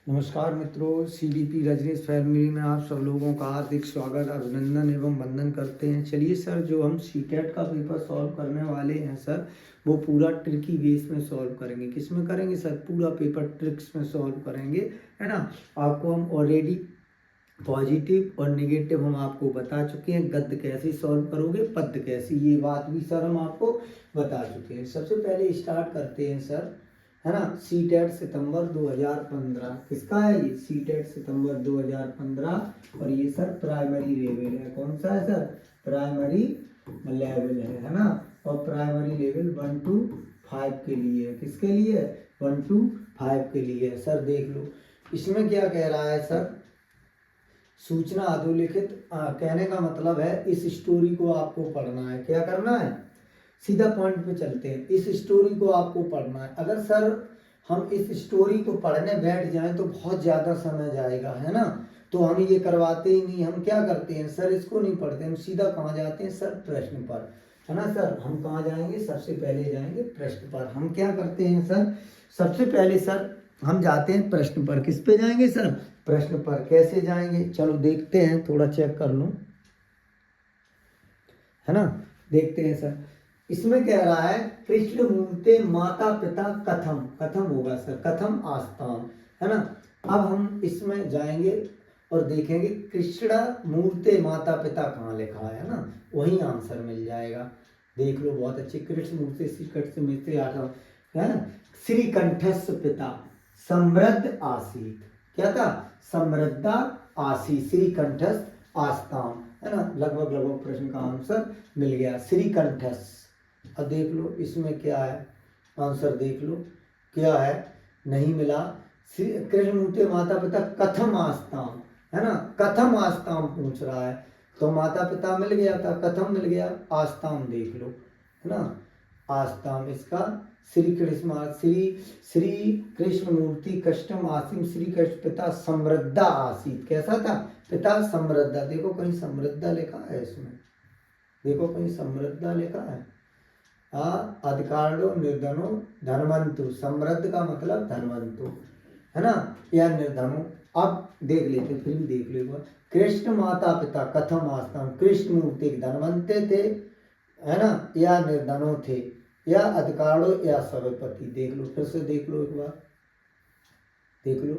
नमस्कार मित्रों, CDP Rajneesh family में आप सब लोगों का हार्दिक स्वागत, अभिनंदन एवं वंदन करते हैं। चलिए सर, जो हम सीटेट का पेपर सॉल्व करने वाले हैं सर, वो पूरा ट्रिकी बेस में सॉल्व करेंगे। किस में करेंगे सर? पूरा पेपर ट्रिक्स में सॉल्व करेंगे, है ना। आपको हम ऑलरेडी पॉजिटिव और नेगेटिव हम आपको बता चुके हैं। गद्य कैसे सॉल्व करोगे, पद्य कैसे, ये बात भी सर हम आपको बता चुके हैं। सबसे पहले स्टार्ट करते हैं सर, है ना। सीटेट सितंबर 2015 किसका है? ये सीटेट सितंबर 2015 और ये सर प्राइमरी लेवल है। कौन सा है सर? प्राइमरी लेवल है ना। और प्राइमरी लेवल 1 to 5 के लिए है। किसके लिए? 1 to 5 के लिए है सर। देख लो इसमें क्या कह रहा है सर। सूचना अधोलिखित, कहने का मतलब है इस स्टोरी को आपको पढ़ना है। क्या करना है? सीधा पॉइंट पे चलते हैं। इस स्टोरी को आपको पढ़ना है। अगर सर हम इस स्टोरी को पढ़ने बैठ जाएं तो बहुत ज़्यादा समय जाएगा, है ना। तो हम ये करवाते ही नहीं। हम क्या करते हैं सर, इसको नहीं पढ़ते, हम सीधा कहाँ जाते हैं सर? प्रश्न पर, है ना सर। हम कहाँ जाएंगे? सबसे पहले जाएंगे प्रश्न पर। हम क्या करते हैं सर? सबसे पहले सर हम जाते हैं प्रश्न पर। किस पे जाएंगे सर? प्रश्न पर। कैसे जाएंगे चलो देखते हैं, थोड़ा चेक कर लूँ, है ना। देखते हैं सर। इसमें कह रहा है कृष्ण मूर्ते माता पिता कथम, कथम होगा सर, कथम आस्ताम, है ना। अब हम इसमें जाएंगे और देखेंगे कृष्ण मूर्ते माता पिता कहाँ लिखा है ना, वही आंसर मिल जाएगा। देख लो बहुत अच्छे। कृष्ण मूर्ति श्रीकंठ मित्र आठम, है ना। श्रीकंठस्थ पिता समृद्ध आसीत, क्या था? समृद्धा आसीत, श्रीकंठस्थ आस्ताम, है ना। लगभग लगभग प्रश्न का आंसर मिल गया, श्रीकंठस। अब देख लो इसमें क्या है, आंसर देख लो क्या है। नहीं मिला। कृष्ण मूर्ति माता पिता कथम आस्ताम, है ना। कथम आस्ताम पूछ रहा है, तो माता पिता मिल गया था, कथम मिल गया, आस्ताम देख लो, है ना। आस्ताम इसका श्री कृष्ण, श्री कृष्ण मूर्ति कष्टम आसीम श्री कृष्ण पिता समृद्धा आसीत। कैसा था? पिता समृद्धा। देखो कहीं समृद्धा लिखा है इसमें? देखो कहीं समृद्धा लिखा है? अधिकारो निर्धनो धनवंतु। समृद्ध का मतलब धनवंतु, है ना, या निर्धनो। अब देख लेते, फिर भी देख लो। कृष्ण माता पिता कथम आस्ताम, कृष्ण मूर्ति धनवंते थे, है ना, या निर्धनो थे, या अधिकारो या सर्वपति। देख लो, फिर से देख लो एक बार, देख लो।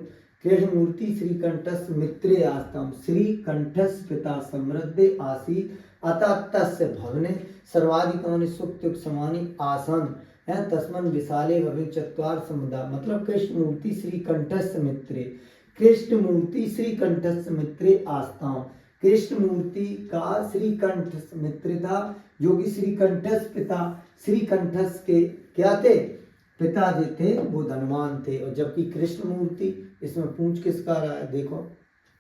कृष्ण मूर्ति श्रीकंठस मित्रे आस्ताम, श्रीकंठस पिता समृद्धे आसीत अतः तस्य भवने सर्वाधिकानि सुक्तयुक्त समानि आसन, है तस्मन विशाले भवे चत्वार समुदा। मतलब कृष्ण मूर्ति श्रीकंठस मित्रे, कृष्ण मूर्ति श्रीकंठस मित्रे आस्ताम। कृष्ण मूर्ति का श्रीकंठ मित्र था, जो कि श्रीकंठस पिता, श्रीकंठस के क्या थे? पिताजी थे, वो धनवान थे। और जबकि कृष्ण मूर्ति, इसमें पूछ किसका रहा है? देखो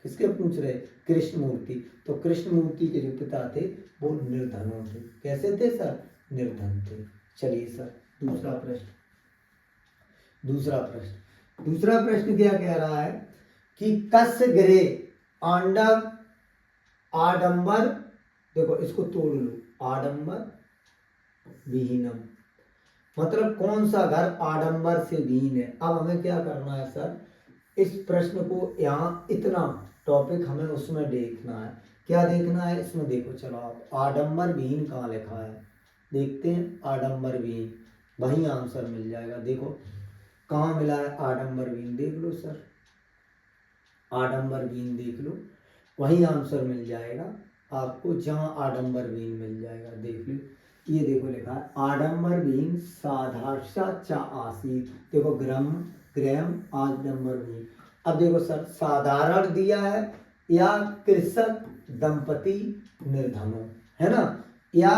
किसके पूछ रहे? कृष्ण मूर्ति। तो कृष्ण मूर्ति के जो पिता थे वो निर्धनों थे। कैसे थे सर? निर्धन थे। चलिए सर दूसरा प्रश्न, दूसरा प्रश्न क्या कह रहा है कि कस्य गृहे आंडव आडंबर, देखो इसको तोड़ लो, आडंबर विहीनम, मतलब कौन सा घर आडंबर से विहीन है। अब हमें क्या करना है सर? इस प्रश्न को यहाँ इतना टॉपिक हमें उसमें देखना है। क्या देखना है इसमें? देखो चलो, आप आडंबर विहीन कहाँ लिखा है देखते हैं। आडंबर विहीन, वही आंसर मिल जाएगा। देखो कहाँ मिला है आडंबर विहीन, देख लो सर, आडंबर विहीन देख लो, वही आंसर मिल जाएगा आपको, जहाँ आडंबर विहीन मिल जाएगा। देख लो, ये देखो लिखा है आडंबर विहीन साधारसा चा आसीत। देखो ग्रम ग्रहम आडंबर विहीन। अब देखो सर, साधारण दिया है या कृषक दंपति निर्धनों, है ना, या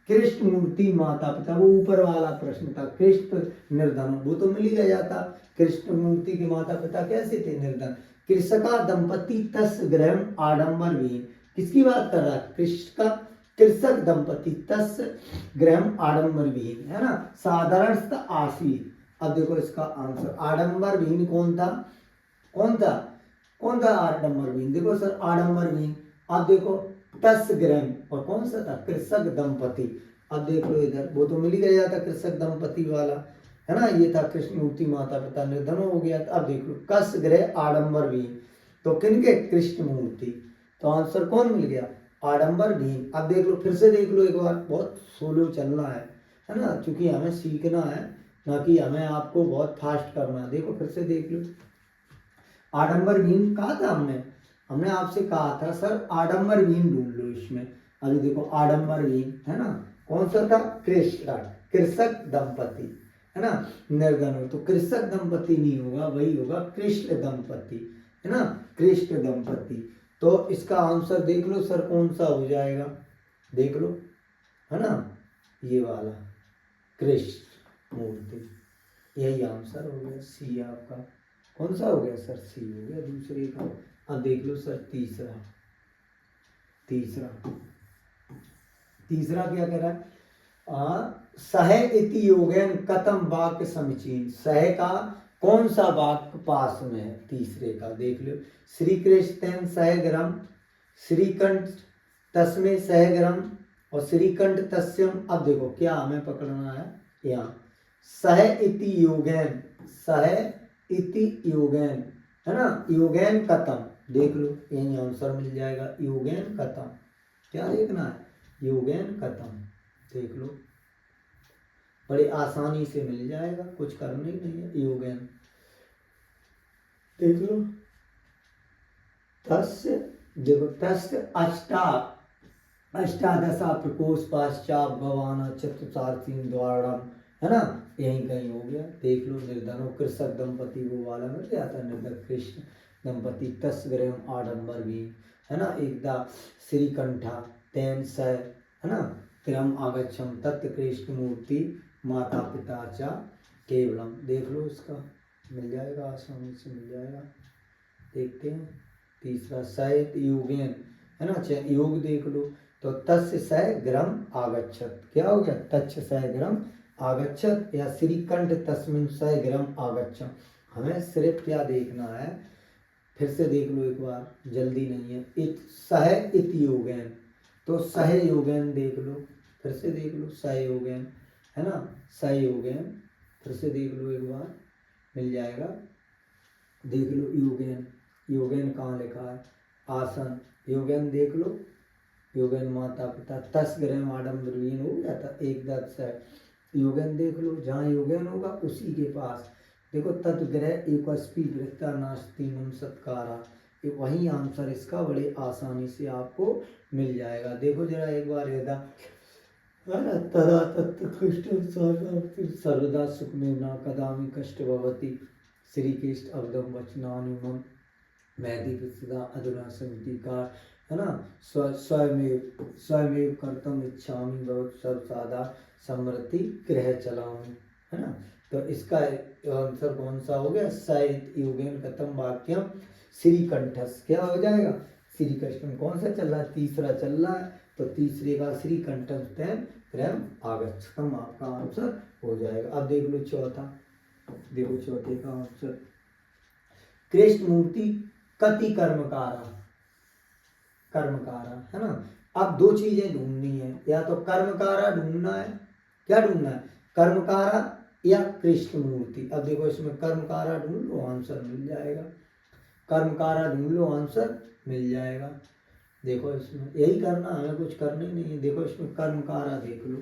कृष्ण मूर्ति माता पिता, वो ऊपर वाला प्रश्न था। कृष्ण निर्धनों, वो तो मिल ही गया था। कृष्ण मूर्ति के माता पिता कैसे थे? निर्धन। कृषका दंपति तस् ग्रहम आडंबर विहीन, किसकी बात कर रहा है? कृषक दंपति तस् ग्रहम आडंबर विहीन, है ना, साधारण आसीत। अब देखो इसका आंसर, आडंबर विहीन कौन था? कौन था? कौन था आडंबर विहीन? देखो सर आडंबर विहीन। अब देखो तस् ग्रहम, और कौन सा था? कृषक दंपति। अब देख लो इधर, वो तो मिल ही गया था कृषक दंपति वाला, है ना। ये था कृष्ण मूर्ति माता पिता निर्धन हो गया। अब देख लो कस ग्रह आडंबर भीम, तो किनके, कृष्ण मूर्ति, तो आंसर कौन मिल गया, आडंबर भीम। अब देख लो फिर से देख लो एक बार, बहुत स्लो चलना है ना, क्योंकि हमें सीखना है, ना कि हमें आपको बहुत फास्ट करना है। देखो फिर से देख लो, आडंबर भीम कहा था हमने, हमने आपसे कहा था सर आडंबर भीम ढूंढ लो इसमें। अभी देखो आडंबर भीम है ना, कौन सा था, कृष्ण, कृषक दंपति, है ना, निर्धन हो, तो कृषक दंपति नहीं होगा, वही होगा कृष्ण दंपति, है ना, कृष्ण दंपति। तो इसका आंसर देख लो सर कौन सा हो जाएगा, देख लो, है ना, ये वाला कृष्ण मूर्ति, यही आंसर हो गया, सी आपका। कौन सा हो गया सर, सी हो गया दूसरे का। अब देख लो सर तीसरा, तीसरा तीसरा क्या कह रहा है, सह इति योगेन कतम वाक्य समीचीन, सह का कौन सा वाक्य पास में है तीसरे का, देख लो, श्री कृष्ण सहग्रम, श्रीकंठ तस्मे सहग्रम और श्रीकंठ तस्यम। अब देखो क्या हमें पकड़ना है यहाँ, सह इति योगेन, सह इति योगेन, है ना, योगेन कतम, देख लो यही आंसर मिल जाएगा, योगेन कतम, क्या देखना है, योगेन कतम, देख लो बड़े आसानी से मिल जाएगा, कुछ करना ही नहीं है, योगेन, देख लो, तस्य, देखो तस्य अष्टादशा प्रकोष्ठ पाश्चात भवान चतुर्थी द्वारम, है ना, यहीं कहीं हो गया, देख लो, निर्धनो कृषक दंपति वो वाला मिल गया था, निर्धन कृष्ण दंपति, तस् ग्रह आडंबर भी, है ना, एकदा श्रीकंठा तेन स, है ना, त्रयम आगच्छम तत् कृष्ण मूर्ति माता पिता चा केवलम, देख लो इसका मिल जाएगा, आसानी से मिल जाएगा, देखते हैं। तीसरा सहित योगेन, है ना, योग देख लो, तो तस्य सह ग्रम आगच्छत, क्या हो गया, तच्छ सह ग्रम आगच्छत, या श्रीकंठ तस्मिन सह ग्रम आगच्छम। हमें सिर्फ क्या देखना है, फिर से देख लो एक बार, जल्दी नहीं है, इत सह इत योगेन, तो सह योगेन देख लो, फिर से देख लो सह योगेन, है ना, सह योगेन, फिर से देख लो एक बार, मिल जाएगा, देख लो योगेन, योगेन कहाँ लिखा है, आसन, योगेन देख लो, योगेन माता पिता, तस ग्रह आडम्बरहीन हो गया था, एक दस है, योगेन देख लो, जहाँ योगेन होगा उसी के पास, देखो तत्ग्रह एक वृत्ता नास्ति मम सत्कारा, ये वही आंसर इसका बड़े आसानी से आपको मिल जाएगा। देखो जरा एक बार यदा तदा तत्कृष्ण सर्वदा सुख में न कदामि कष्ट भवति, श्री कृष्ण अवदम वचनानि मम मैथि सदा अधुना संगीतकार, है ना, स्वयमेव कर्तुम इच्छामि भवत सब साधा समृद्धि गृह चलाऊं, है ना, तो इसका आंसर कौन सा हो गया, साहित योगेन कथम वाक्यम श्रीकंठस, क्या हो जाएगा, श्री कृष्ण, कौन सा चल रहा है, तीसरा चल रहा है, तो तीसरे का श्रीकंठम तेन प्रेम आगच्छतम आपका आंसर हो जाएगा। अब देख लो चौथा, देखो चौथे का आंसर, कृष्ण मूर्ति कति कर्मकारा, कर्मकारा, है ना, अब दो चीजें ढूंढनी है, या तो कर्मकारा ढूंढना है, क्या ढूंढना है, कर्मकारा या कृष्ण मूर्ति। अब देखो इसमें कर्मकारा ढूंढ लो, आंसर मिल जाएगा, कर्मकारा ढूंढ लो, आंसर मिल जाएगा। देखो इसमें यही करना, हमें कुछ करना ही नहीं है, देखो इसमें कर्मकारा देख लो,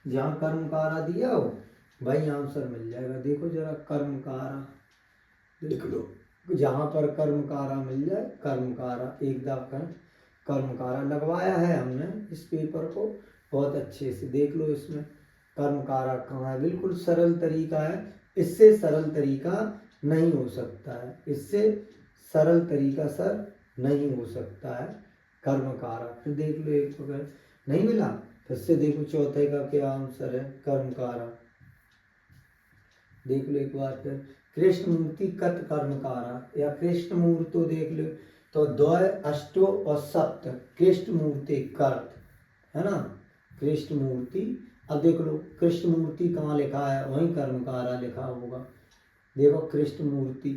जहाँ कर्मकारा दिया हो वही आंसर मिल जाएगा। देखो जरा कर्मकारा देख लो, जहाँ पर कर्मकारा मिल जाए, कर्मकारा एक दफा कर्मकारा लगवाया है हमने इस पेपर को बहुत अच्छे से, देख लो इसमें कर्मकारा कहाँ है, बिल्कुल सरल तरीका है, इससे सरल तरीका नहीं हो सकता है, इससे सरल तरीका सर नहीं हो सकता है, कर्मकारा। फिर देख लो एक अगर नहीं मिला, फिर से देखो चौथे का क्या आंसर है, कर्मकारा, देख लो एक बार फिर, कृष्ण मूर्ति कत कर्मकारा, या कृष्ण मूर्तो देख लो, तो द्वय अष्टो और सप्त कृष्ण मूर्ति कर्त, है ना, कृष्ण मूर्ति। अब देख लो कृष्ण मूर्ति कहाँ लिखा है, वहीं कर्मकारा लिखा होगा, देखो कृष्ण मूर्ति,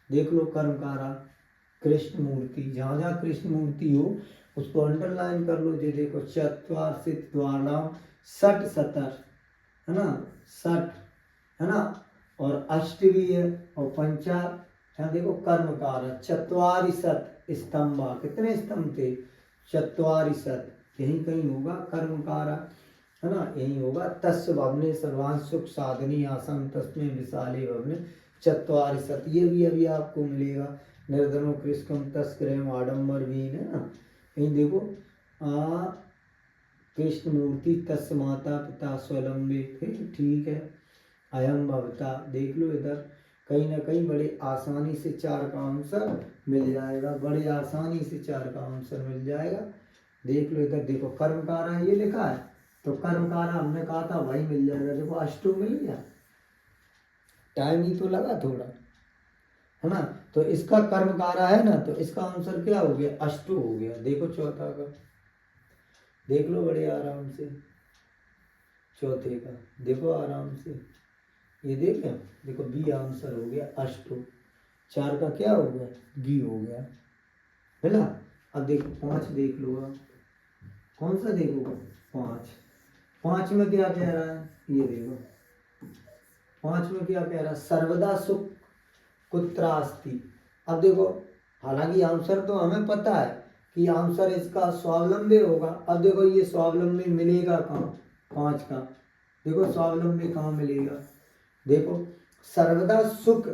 देख लो कर्मकारा, कृष्ण मूर्ति, जहाँ जहाँ कृष्ण मूर्ति हो उसको अंडरलाइन कर लो, ये देखो चत्वारसित द्वाराम 60 70, है ना, 60, है ना, और अष्ट भी है, और पंचा, यहाँ देखो कर्मकार, चत्वारिशत स्तंभा, कितने स्तंभ थे, चत्वारिशत, यहीं कहीं होगा कर्मकारा, है ना, यही होगा। तस्य भवने सर्वांश सुख साधनी आसन तस्में विशाले भवने चत्वारिशत, ये भी अभी आपको मिलेगा। निर्धनो कृष्ण तस्कृम आडम्बर भी, है ना, यहीं देखो कृष्ण मूर्ति तस्य माता पिता स्वलंबे, ठीक है, अयम भवता, देख लो इधर कहीं ना कहीं बड़े आसानी से 4 का आंसर मिल जाएगा, बड़े आसानी से 4 का आंसर मिल जाएगा। देख लो इधर, देखो कर्मकारा ये लिखा है, तो कर्मकारा हमने कहा था वही मिल जाएगा, देखो अष्टो मिल गया, टाइम ही तो लगा थोड़ा, है ना, तो इसका कर्मकारा है ना, तो इसका आंसर क्या हो गया, अष्टो हो गया। देखो चौथा का, देख लो बड़े आराम से, चौथे का देखो आराम से, ये देखें, देखो बी आंसर हो गया अष्टो, 4 का क्या हो गया, बी हो गया, है ना। अब देखो 5 देख लो आप, कौन सा देखो, 5 में क्या कह रहा है, ये देखो 5 में क्या कह रहा है, सर्वदा सुख कुत्रास्ति। अब देखो, हालांकि आंसर तो हमें पता है कि आंसर इसका स्वावलंबी होगा। अब देखो ये स्वावलंबी मिलेगा कहाँ, 5 का, देखो स्वावलंबी कहाँ मिलेगा, देखो सर्वदा सुख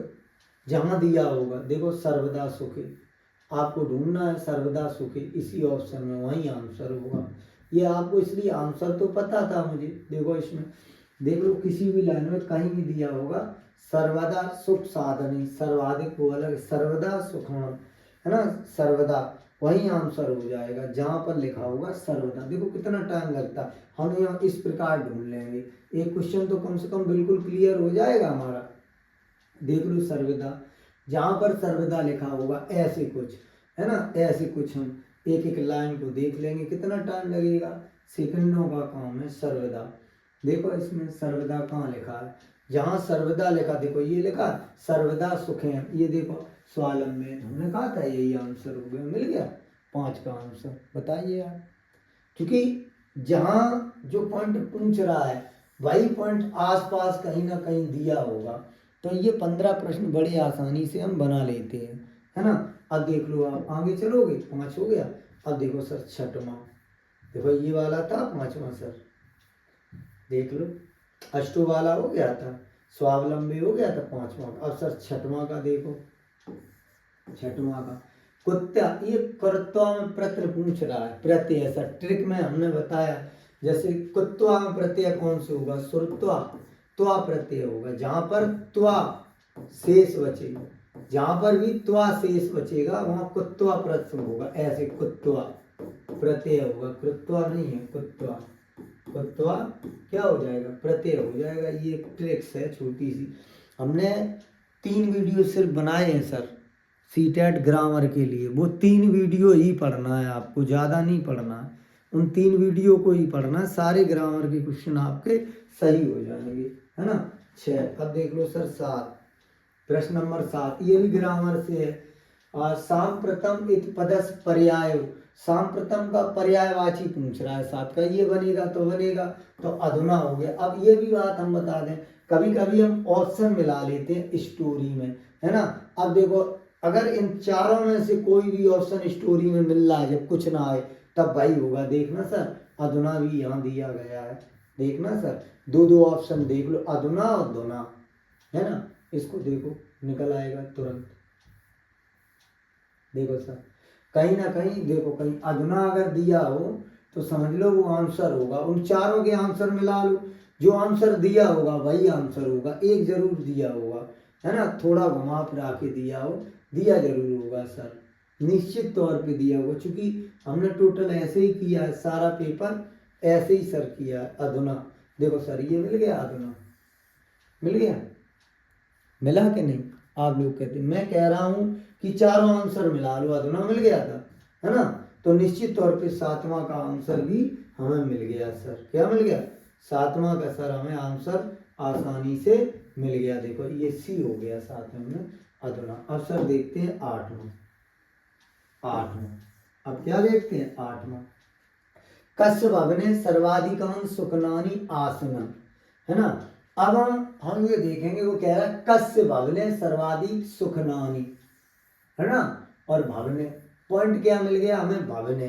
जहाँ दिया होगा, देखो सर्वदा सुख आपको ढूंढना है, सर्वदा सुख इसी ऑप्शन में, वही आंसर होगा। ये आपको इसलिए आंसर तो पता था मुझे, देखो इसमें देख लो किसी भी लाइन में कहीं भी दिया होगा सर्वदा सुख साधनी, सर्वाधिक वो अलग, सर्वदा सुखम, है ना, सर्वदा वही आंसर हो जाएगा जहाँ पर लिखा होगा सर्वदा। देखो कितना टाइम लगता है, हम यहाँ इस प्रकार ढूंढ लेंगे, एक क्वेश्चन तो कम से कम बिल्कुल क्लियर हो जाएगा हमारा। देख लो सर्वदा, जहाँ पर सर्वदा लिखा होगा ऐसे कुछ, है ना, ऐसे कुछ हम एक एक लाइन को देख लेंगे, कितना टाइम लगेगा, सेकंडों का काम है सर्वदा। देखो इसमें सर्वदा कहाँ लिखा है, जहाँ सर्वदा लिखा, देखो ये लिखा सर्वदा सुखेम, ये देखो स्वावलंबी, हमने कहा था यही आंसर हो गया, मिल गया 5 का आंसर। बताइए आप, क्योंकि जहाँ जो पॉइंट पूछ रहा है वही पॉइंट आसपास कहीं ना कहीं दिया होगा, तो ये 15 प्रश्न बड़े आसानी से हम बना लेते हैं, है ना। अब देख लो आप आगे चलोगे, 5 हो गया। अब देखो सर छठवां, देखो ये वाला था 5वां सर, देख लो अष्टो वाला हो गया था, स्वावलंबी हो गया था 5वां। अब सर छठवां का देखो, छठवां का कुत्ता, ये कर्तव्य में प्रत्यय पूछ रहा है, प्रत्यय सर ट्रिक में हमने बताया, जैसे कुत्वा में प्रत्यय कौन से होगा, सुरत्वा, त्वा प्रत्यय होगा, जहां पर त्वा शेष बचेगा, जहां पर भी त्वा शेष बचेगा वहां कुत्वा प्रत्यय होगा, ऐसे कुत्वा प्रत्यय होगा, कृत्वा नहीं है, कुत्वा, कुत्वा क्या हो जाएगा, प्रत्यय हो जाएगा। ये एक ट्रिक्स है छोटी सी, हमने 3 वीडियो सिर्फ बनाए हैं सर सीटेट ग्रामर के लिए, वो 3 वीडियो ही पढ़ना है आपको, ज़्यादा नहीं पढ़ना है, उन 3 वीडियो को ही पढ़ना, सारे ग्रामर के क्वेश्चन आपके सही हो जाएंगे, है ना। 6, अब देख लो सर 7, प्रश्न नंबर 7, ये भी ग्रामर से है। सांप्रतम इत पदस पर्याय, सांप्रतम का पर्यायवाची पूछ रहा है 7 का, ये बनेगा तो बनेगा, तो अधुना हो गया। अब ये भी बात हम बता दें, कभी कभी हम ऑप्शन मिला लेते हैं स्टोरी में, है ना। अब देखो अगर इन चारों में से कोई भी ऑप्शन स्टोरी में मिल रहा है, जब कुछ ना आए तब भाई होगा, देखना सर अधुना भी यहाँ दिया गया है, देखना सर 2 ऑप्शन देख लो, अधुना और धुना, है ना, इसको देखो निकल आएगा तुरंत। देखो सर कहीं ना कहीं देखो, कहीं अधुना अगर दिया हो तो समझ लो वो आंसर होगा, उन चारों के आंसर मिला लो, जो आंसर दिया होगा वही आंसर होगा, एक जरूर दिया होगा, है ना, थोड़ा घुमा फिरा के दिया हो, दिया जरूर होगा सर, निश्चित तौर पे दिया होगा, क्योंकि हमने टोटल ऐसे ही किया है, सारा पेपर ऐसे ही सर किया है। अधुना देखो सर ये मिल गया, अधुना मिल गया, मिला कि नहीं, आप लोग कहते, मैं कह रहा हूं कि चारों आंसर मिला लो, अधुना मिल गया था, है ना, तो निश्चित तौर पे 7वां का आंसर भी हमें मिल गया सर, क्या मिल गया, 7वां का सर हमें आंसर आसानी से मिल गया। देखो ये सी हो गया 7वें में अधुना। अब सर देखते हैं 8वां, अब क्या देखते हैं 8वां, कस्य भवने सर्वाधिकांश सुखनानी आसनम, है ना, अब हम ये देखेंगे, वो कह रहा है कस्य भवने सर्वाधिक सुख नानी, है ना, और भवने पॉइंट क्या मिल गया हमें, भवने,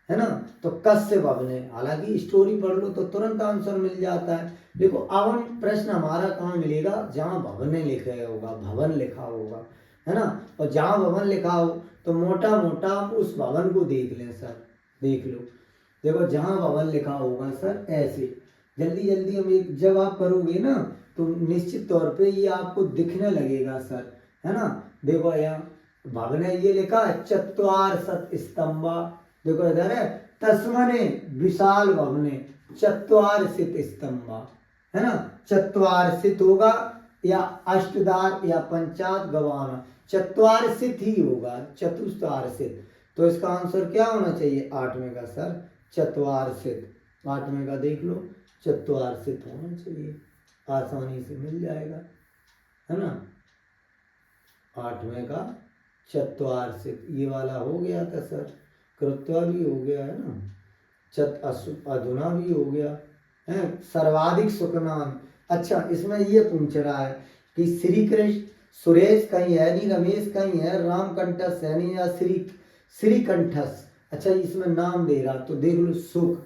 है ना। तो कस्य भवने, हालांकि स्टोरी पढ़ लो तो तुरंत आंसर मिल जाता है। देखो अब हम प्रश्न हमारा कहाँ मिलेगा, जहाँ भवने लिखा होगा, भवन लिखा होगा, है ना। और जहाँ भवन लिखा हो तो मोटा मोटा हम उस भवन को देख लें सर, देख लो। देखो जहाँ भवन लिखा होगा सर ऐसे जल्दी जल्दी हम एक जब आप करोगे ना तो निश्चित तौर पे ये आपको दिखने लगेगा सर, है ना। देखो यहाँ भवन ये लिखा है चत्वारशत स्तंभा, देखो इधर है तस्मने विशाल भवने चत्वारशित स्तंभा, है ना। चत्वारशित होगा या अष्टदार या पंचात गवाना, चत्वारशित ही होगा, चतुस्तारशित। तो इसका आंसर क्या होना चाहिए, 8वें का सर चत्वारशित, 8वें का देख लो चत्वारशित होना चाहिए, आसानी से मिल जाएगा, है ना। 8वें का चत्वारशित ये वाला हो गया था सर, कृत्वा भी हो गया है ना, अधुना भी हो गया है, सर्वाधिक सुखनाम। अच्छा इसमें ये पूछ रहा है कि श्री कृष्ण सुरेश कहीं है नहीं, रमेश कहीं है, राम कंठस है नहीं, या श्री कंठस। अच्छा इसमें नाम दे रहा तो देख लो सुख,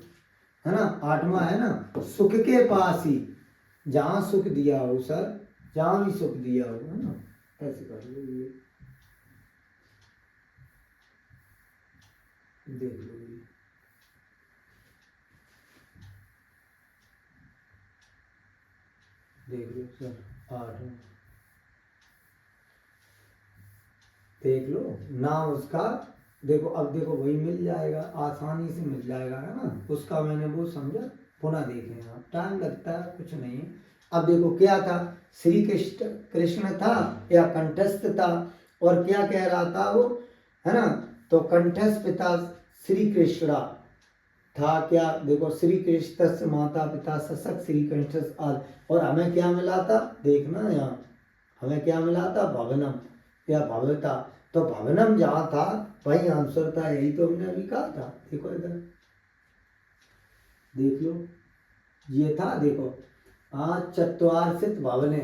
है ना, 8वां है ना, सुख के पास ही, जहां सुख दिया हो सर, जहां भी सुख दिया हो, है ना, ऐसे कर लो ये देख लो ये। देख लो सर 8 देख लो नाम उसका, देखो अब देखो वही मिल जाएगा, आसानी से मिल जाएगा, है ना। उसका मैंने वो समझा, पुनः देखें आप, टाइम लगता है कुछ नहीं है। अब देखो क्या था, श्री कृष्ण था या कंठस्थ था, और क्या कह रहा था वो, है ना। तो कंठस्थ पिता श्री कृष्णा था क्या, देखो श्री कृष्ण माता पिता सशक श्री कृष्ण आल, और हमें क्या मिला था, देखना यहाँ हमें क्या मिला था, भवनम या भवता। तो भवनम जहाँ था वही आंसर था, यही तो हमने अभी कहा था। देखो इधर देख लो ये था, देखो चत्वारशित भवने,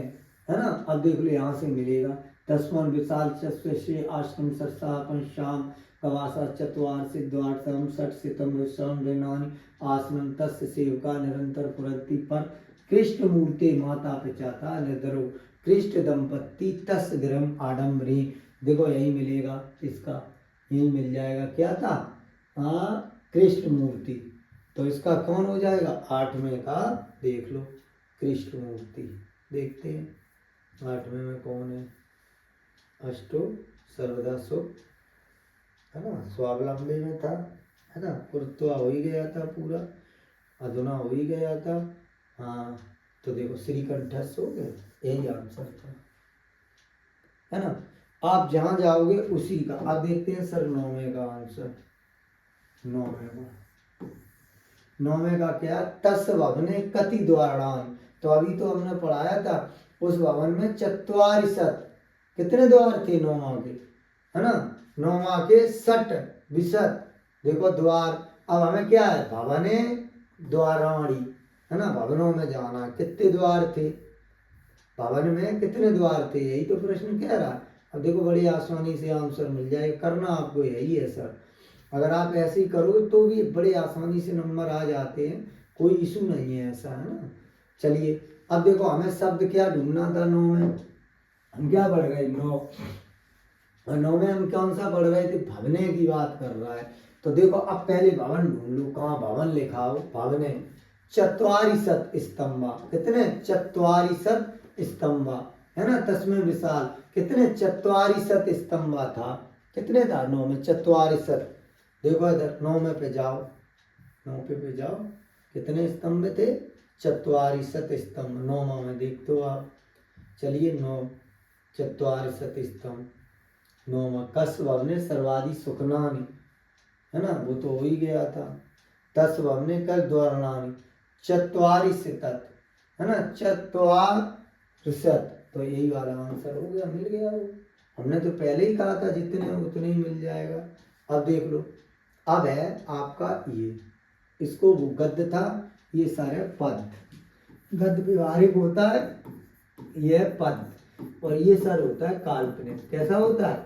है ना। अब देख लो यहाँ से मिलेगा, तस्मन विशाल चस्वे आश्रम सरसापन श्याम कवासा चत्वारशित द्वारसम षट्शितम विश्रम विनानी आसनम तस्य सेवका निरंतर पुरंती पर कृष्ण मूर्ति माता पिचाता निधरो कृष्ण दंपत्ति तस् गृहम आडम्बरी। देखो यही मिलेगा, इसका यही मिल जाएगा, क्या था, कृष्ण मूर्ति। तो इसका कौन हो जाएगा, 8वें का देख लो कृष्ण मूर्ति। देखते हैं 8वें में कौन है, अष्टो सर्वदा सुख, है ना, स्वावलंबी में था, है ना, पुरत्वा हो ही गया था पूरा, अधुना हो ही गया था, हाँ। तो देखो श्रीकंठस्थ हो गया, यही आंसर था, है ना। आप जहां जाओगे उसी का। अब देखते हैं सर 9वें का आंसर, 9वें का क्या, तस् भवने कति द्वाराण। तो अभी तो हमने पढ़ाया था उस भवन में चत्वारिशत, कितने द्वार थे, 9 के, है ना, 9 के 60 विशत, देखो द्वार। अब हमें क्या है, भवने द्वाराणी, है ना, भवनों में जाना, कितने द्वार थे, भवन में कितने द्वार थे, यही तो प्रश्न कह रहा है। अब देखो बड़ी आसानी से आंसर मिल जाएगा, करना आपको यही है सर। अगर आप ऐसे ही करो तो भी बड़े आसानी से नंबर आ जाते हैं, कोई इशू नहीं है ऐसा, है ना। चलिए अब देखो हमें शब्द क्या ढूंढना था, 9 में हम क्या पढ़ गए, 9 और 9 में हम कौन सा पढ़ रहे थे, भवने की बात कर रहा है। तो देखो अब पहले भवन ढूंढ लो, कहाँ भवन लिखा हो, भवने चत्वारिशत स्तंभा, कितने, चत्वारिशत स्तंभा, है ना, तस्में विशाल, कितने, चत्वारिशत स्तंभा था, कितने था, 9 में चत्वारिशत। देखो इधर 9 में पे जाओ, 9 पे जाओ, कितने स्तंभ थे, चत्वारिशत स्तंभ, 9 में देखते हो आप। चलिए 9 चत्वारिशत स्तंभ, 9 कस भवने सर्वाधि सुखनानी, है ना, वो तो हो ही गया था। तस भवने कस द्वारणानी चत्वारिशत, है ना, चत्वारिशत। तो यही वाला आंसर हो गया, मिल गया वो, हमने तो पहले ही कहा था जितने उतने ही मिल जाएगा। अब देख लो, अब है आपका ये, इसको वो गद्य था, ये सारे पद, गद्य व्यवहारिक होता है, यह पद, और ये सर होता है काल्पनिक। कैसा होता है?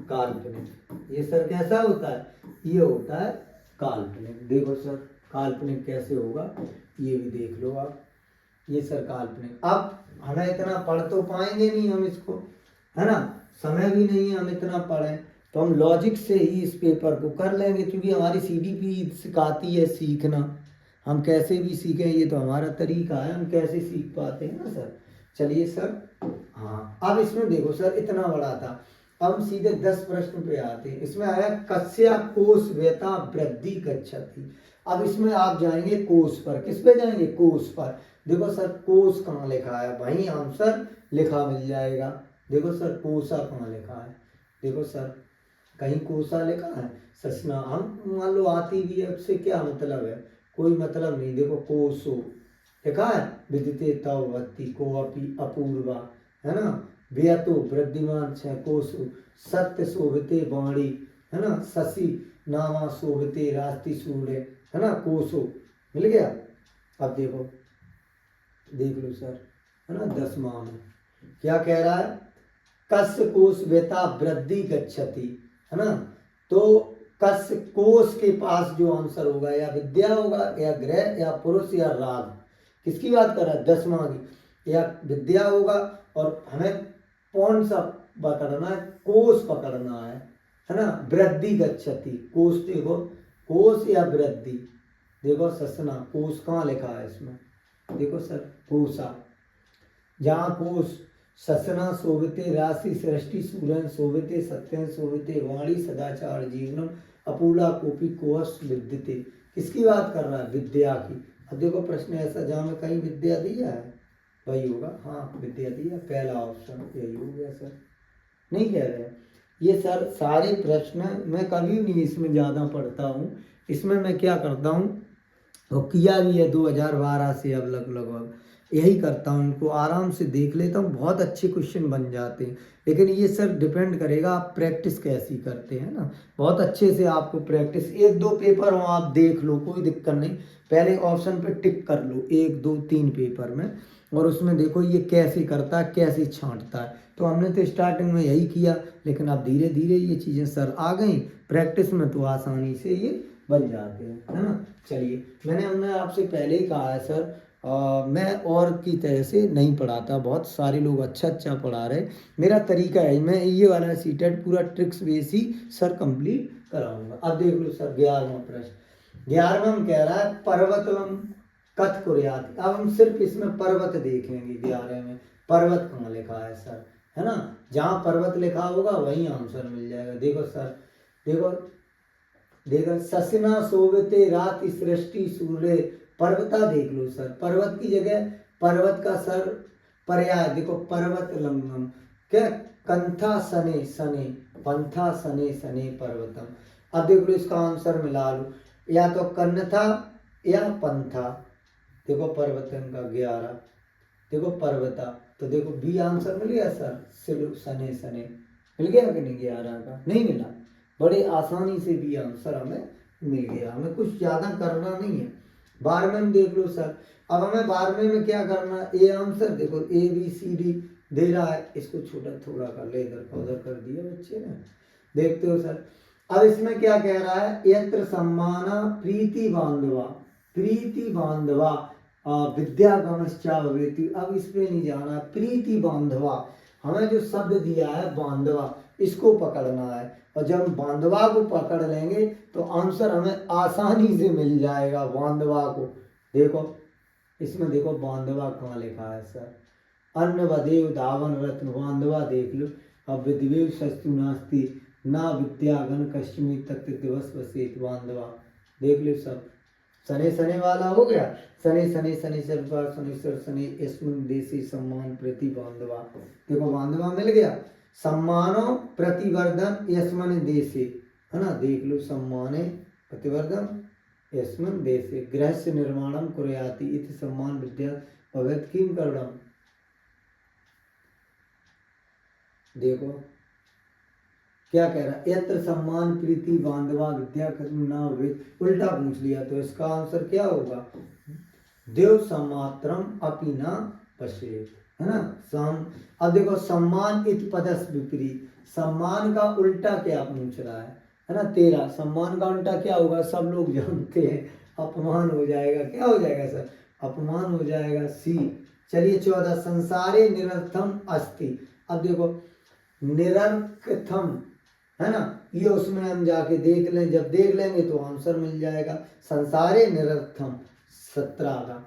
काल्पनिक। ये सर कैसा होता है? ये होता है काल्पनिक। देखो सर काल्पनिक कैसे होगा, ये भी देख लो आप। ये सर काल्पनिक। अब हमें इतना पढ़ तो पाएंगे नहीं हम इसको, है ना, समय भी नहीं है हम इतना पढ़ें, तो हम लॉजिक से ही इस पेपर को कर लेंगे, क्योंकि हमारी सीडीपी सिखाती है सीखना। हम कैसे भी सीखें, ये तो हमारा तरीका है, हम कैसे सीख पाते हैं ना सर। चलिए सर, हाँ अब इसमें देखो सर इतना बड़ा था, अब हम सीधे 10 प्रश्न पे आते हैं। इसमें आया कस्या कोश व्यथा वृद्धि गच्छति। अब इसमें आप जाएंगे कोश पर। किस पे जाएंगे? कोश पर। देखो सर कोश कहाँ लिखा है, वहीं आंसर लिखा मिल जाएगा। देखो सर कोसा कहाँ लिखा है, देखो सर कहीं कोसा लिखा है? ससना हम मान लो आती भी है, उससे क्या मतलब है? कोई मतलब नहीं। देखो कोसो लिखा है, विदिते तवती को अपी अपूर्वा, है ना, व्यतो वृद्धिमान छह कोसो, सत्य शोभते वाणी, है ना, शशि नामा शोभते रास्ति सूर्य, है ना, कोसो मिल गया। अब देखो देख लो सर, है ना, 10वां में क्या कह रहा है? कस्य कोश व्यथा वृद्धि गच्छति, है ना, तो कस्य कोश के पास जो आंसर होगा या विद्या होगा या ग्रह या पुरुष या राग। किसकी बात कर रहा है? 10वां की। या विद्या होगा, और हमें कौन सा पकड़ना है? कोश पकड़ना है ना। वृद्धि गच्छति, कोश देखो, कोश या वृद्धि। देखो ससना कोश कहाँ लिखा है इसमें? देखो सर कोसा, जहाँ कोश ससना शोभिते राशि सृष्टि सूरन शोभिते सत्यन शोभिते वाणी सदाचार जीवनम अपूला कोपी कोश विद्यते। किसकी बात कर रहा है? विद्या की। अब देखो प्रश्न ऐसा जहाँ में कहीं विद्या दिया है, वही होगा। हाँ विद्या दिया, पहला ऑप्शन यही हो गया सर। नहीं कह रहे हैं ये सर सारे प्रश्न, मैं कभी नहीं इसमें ज़्यादा पढ़ता हूँ। इसमें मैं क्या करता हूँ, और किया भी है 2012 से अब लगभग यही करता हूँ, इनको आराम से देख लेता हूँ, बहुत अच्छे क्वेश्चन बन जाते हैं। लेकिन ये सर डिपेंड करेगा आप प्रैक्टिस कैसी करते हैं ना। बहुत अच्छे से आपको प्रैक्टिस, 1-2 पेपर हो आप देख लो, कोई दिक्कत नहीं। पहले ऑप्शन पे टिक कर लो 1, 2, 3 पेपर में, और उसमें देखो ये कैसे करता है, कैसे छांटता है। तो हमने तो स्टार्टिंग में यही किया, लेकिन अब धीरे धीरे ये चीज़ें सर आ गई प्रैक्टिस में, तो आसानी से ये बन जाते हैं, है ना। चलिए हमने आपसे पहले ही कहा है सर, मैं और की तरह से नहीं पढ़ाता, बहुत सारे लोग अच्छा पढ़ा रहे। मेरा तरीका है, मैं ये वाला सीटेट पूरा ट्रिक्स बेस ही सर कंप्लीट कराऊंगा। अब देख लो सर 11वां प्रश्न। 11वां में कह रहा है पर्वतम कथ कुर्यात। अब हम सिर्फ इसमें पर्वत देखेंगे। 11 में पर्वत कहाँ लिखा है सर, है ना, जहाँ पर्वत लिखा होगा वहीं आंसर मिल जाएगा। देखो सर, देखो ससना शोभते राति सृष्टि सूर्य, पर्वता देख लो सर, पर्वत की जगह पर्वत का सर पर्याय देखो, पर्वत लंगम, क्या कंथा सने सने, पंथा सने सने पर्वतम। अब देख लो इसका आंसर मिला लो, या तो कन्था या पंथा। देखो पर्वतम का 11, देखो पर्वता, तो देखो बी आंसर मिल गया सर, सने सने मिल गया कि नहीं? 11 का नहीं मिला, बड़े आसानी से भी आंसर हमें मिल गया, हमें कुछ ज़्यादा करना नहीं है। 12वें में देख लो सर, अब हमें 12वें में क्या करना है? ए आंसर देखो ABCD दे रहा है, इसको छोटा थोड़ा कर ले, इधर का उधर कर दिया बच्चे ने, देखते हो सर। अब इसमें क्या कह रहा है? यत्र सम्माना प्रीति बांधवा, प्रीति बांधवा विद्यागमश्चा भवेति। अब इस पे नहीं जाना, प्रीति बांधवा, हमें जो शब्द दिया है बांधवा, इसको पकड़ना है, और जब हम बांधवा को पकड़ लेंगे तो आंसर हमें आसानी से मिल जाएगा। बांधवा को देखो, इसमें देखो बांधवा कहाँ लिखा है सर, अन्न वदेव धावन रत्न, बांधवा देख लो। अब विद्वेव सस्तु नास्ति ना विद्यागन कश्मी तक दिवस वसेत, बांधवा देख लो सब। सने सने वाला हो गया, सने सने सने सर्वा शनेश्वर सने यस्मिन् देशे सम्मान प्रति बांधवा। देखो बांधवा मिल गया, सम्मानो प्रतिवर्धन यस्मिन् देशे, है ना, देख लो सम्माने प्रतिवर्धन यस्मिन् देशे गृहस्य निर्माणम कुर्याति इति सम्मान विद्या भवेत् किम करणम। देखो क्या कह रहा है? यत्र सम्मान प्रीति बांधवा विद्या कर्म ना हुए, उल्टा पूछ लिया, तो इसका आंसर क्या होगा? देव समात्रम अपि न पश्येत, है ना। सम, अब देखो सम्मान इत पदस विपरीत, सम्मान का उल्टा क्या पूछ रहा है ना। तेरा सम्मान का उल्टा क्या होगा, सब लोग जानते हैं, अपमान हो जाएगा। क्या हो जाएगा सर, अपमान हो जाएगा। सी। चलिए 14, संसारे निरर्थम अस्ति। अब देखो निरर्थम, है ना, ये उसमें हम जाके देख लें, जब देख लेंगे तो आंसर मिल जाएगा। संसारे निरर्थम 17 का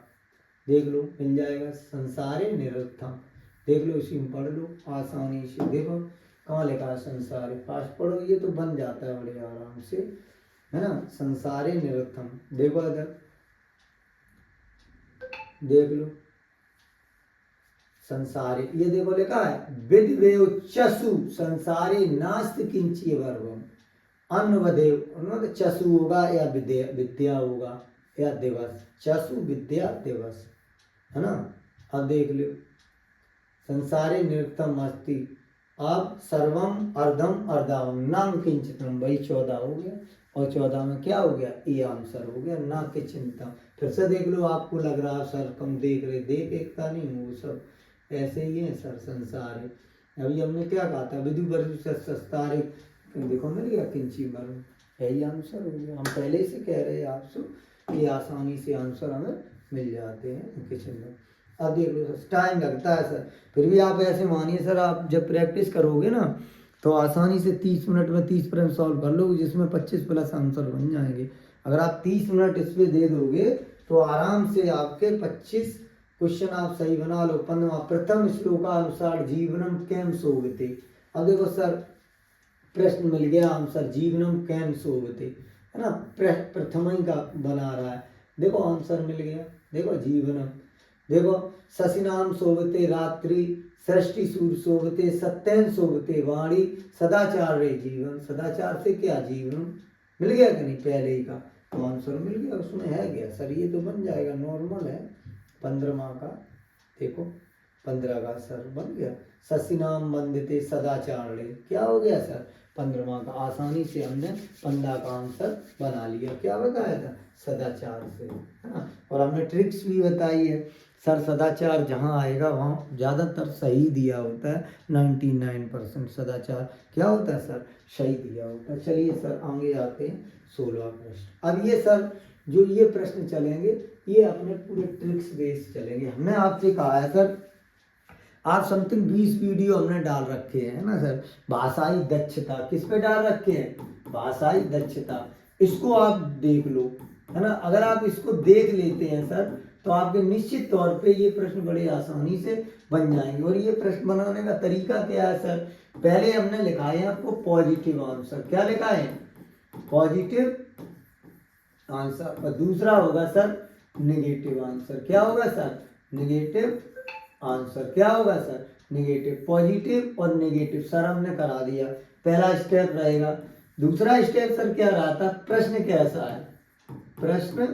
देख लो, मिल जाएगा। संसारे निरर्थम देख लो, इसी में पढ़ लो आसानी से। देखो कहाँ लिखा है संसारे, फास्ट पढ़ो, ये तो बन जाता है बड़े आराम से, है ना। संसारे निरर्थम, देखो इधर देख लो, संसारे ये देखो लिखा है विद्वेव चसु संसारे नास्त किंची वर्गम, अन्वदेव, मतलब चसु होगा या विद्या, विद्या होगा या दिवस, चसु विद्या दिवस, है ना। अब देख लो संसारे निरुक्तम अस्ति, अब सर्वम अर्धम अर्धावम नाम किंचितम, वही 14 हो गया। और 14 में क्या हो गया, ये आंसर हो गया, ना कि चिंता। फिर से देख लो, आपको लग रहा है सर कम देख रहे, देख एकता नहीं, वो सब ऐसे ही है सर। संसार है, अभी हमने क्या कहा था, विधु वर्ष सस्तारे, देखो मिल गया किंची मरण, यही आंसर हो गया। हम पहले से कह रहे हैं आपसे, ये आसानी से आंसर हमें मिल जाते हैं किचन में। अब देख लो सर, टाइम लगता है सर, फिर भी आप ऐसे मानिए सर, आप जब प्रैक्टिस करोगे ना तो आसानी से 30 मिनट में 30 प्रश्न सॉल्व कर लोगे, जिसमें 25 प्लस आंसर बन जाएंगे। अगर आप 30 मिनट इस पर दे दोगे तो आराम से आपके 25 क्वेश्चन आप सही बना लो। 15वां, प्रथम श्लोकानुसार जीवनम कैम सोवते। अब देखो सर, प्रश्न मिल गया आंसर, जीवनम कैम सोवते, है ना, प्रथम ही का बना रहा है। देखो आंसर मिल गया, देखो जीवनम, देखो शशिनाम सोवते रात्रि, सृष्टि सूर सोवते, सत्यन सोवते वाणी, सदाचार रे जीवन, सदाचार से क्या जीवन, मिल गया कि नहीं, पहले ही का तो आंसर मिल गया। उसमें है क्या सर, ये तो बन जाएगा, नॉर्मल है। 15वां का देखो, 15 का सर बन गया, शशिनाम वंदिते सदाचार रे, क्या हो गया सर, 15वां का। आसानी से हमने 15 का आंसर बना लिया। क्या बताया था, सदाचार से, है ना। और हमने ट्रिक्स भी बताई है सर, सदाचार जहाँ आएगा वहाँ ज़्यादातर सही दिया होता है, 99% सदाचार क्या होता है सर, सही दिया होता है। चलिए सर आगे आते हैं 16वां प्रश्न। अब ये सर जो ये प्रश्न चलेंगे, ये अपने पूरे ट्रिक्स बेस चलेंगे। हमने आपसे कहा है सर, आप समथिंग 20 वीडियो हमने डाल रखे हैं ना सर, भाषाई दक्षता, किस पे डाल रखे हैं, भाषाई दक्षता, इसको आप देख लो, है ना। अगर आप इसको देख लेते हैं सर तो आपके निश्चित तौर पे ये प्रश्न बड़े आसानी से बन जाएंगे। और ये प्रश्न बनाने का तरीका क्या है सर, पहले हमने लिखा है आपको पॉजिटिव आंसर, क्या लिखा है, पॉजिटिव आंसर, और दूसरा होगा सर नेगेटिव आंसर। क्या होगा सर, नेगेटिव आंसर। क्या होगा सर, नेगेटिव। पॉजिटिव और नेगेटिव सर हमने करा दिया, पहला स्टेप रहेगा। दूसरा स्टेप सर क्या रहा था, प्रश्न कैसा है, प्रश्न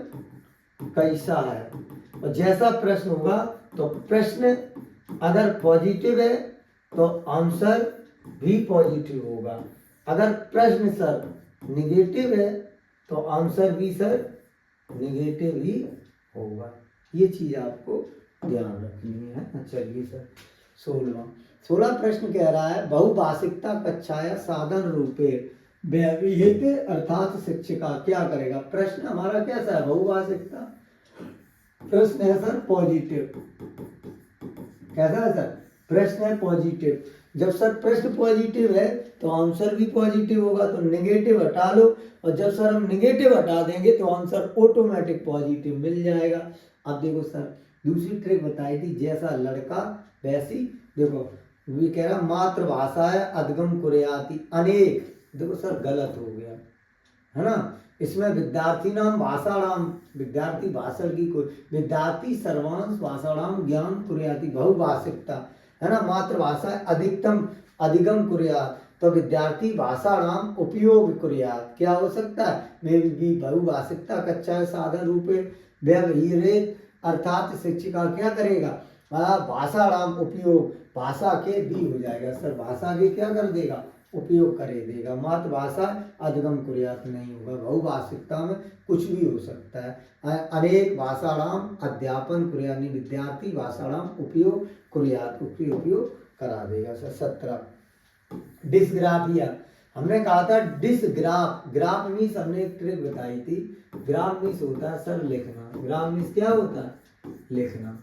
कैसा है, और जैसा प्रश्न होगा तो प्रश्न अगर पॉजिटिव है तो आंसर भी पॉजिटिव होगा, अगर प्रश्न सर निगेटिव है तो आंसर भी सर निगेटिव ही होगा। ये चीज आपको ध्यान रखनी है। चलिए सर 16वां प्रश्न कह रहा है, बहुभाषिकता कक्षाया साधन रूपे व्यवहित अर्थात शिक्षिका क्या करेगा। प्रश्न हमारा कैसा है, बहुभाषिकता, प्रश्न है सर पॉजिटिव, कैसा है सर, प्रश्न है पॉजिटिव। जब सर प्रश्न पॉजिटिव है तो आंसर भी पॉजिटिव होगा, तो नेगेटिव हटा लो, और जब सर हम नेगेटिव हटा देंगे तो आंसर ऑटोमेटिक पॉजिटिव मिल जाएगा। अब देखो सर दूसरी ट्रिक बताई थी, जैसा लड़का वैसी, देखो ये कह रहा मातृभाषा है अधगम कुर्याति अनेक, देखो सर गलत हो गया, है ना। इसमें विद्यार्थी नाम भाषाणाम, विद्यार्थी भाषण की कोई, विद्यार्थी सर्वांश भाषाणाम ज्ञान कुर्याति, बहुभाषिकता, है ना, मातृभाषा अधिकतम अधिगम कुर्यात, तो विद्यार्थी भाषाणाम उपयोग कुर्यात, क्या हो सकता है, में भी बहुभाषिकता कक्षा साधन रूपे व्यवहित अर्थात शिक्षिका क्या करेगा, भाषाणाम उपयोग, भाषा के भी हो जाएगा सर, भाषा के क्या कर देगा, उपयोग करे देगा। मातृभाषा अधिगम कुर्यात नहीं होगा। बहुभाषिकता में कुछ भी हो सकता है। अनेक भाषाणाम अध्यापन कुर्यात, विद्यार्थी भाषाणाम उपयोग कुर्यात, उपयोग करा देगा सर। 17 डिस्ग्राफिया, हमने कहा था डिस्ग्राफ, ग्राफ मीन्स हमने एक ट्रिक बताई थी। ग्राफ मीन्स होता है सर लिखना। ग्राफ मीन्स क्या होता है? लिखना,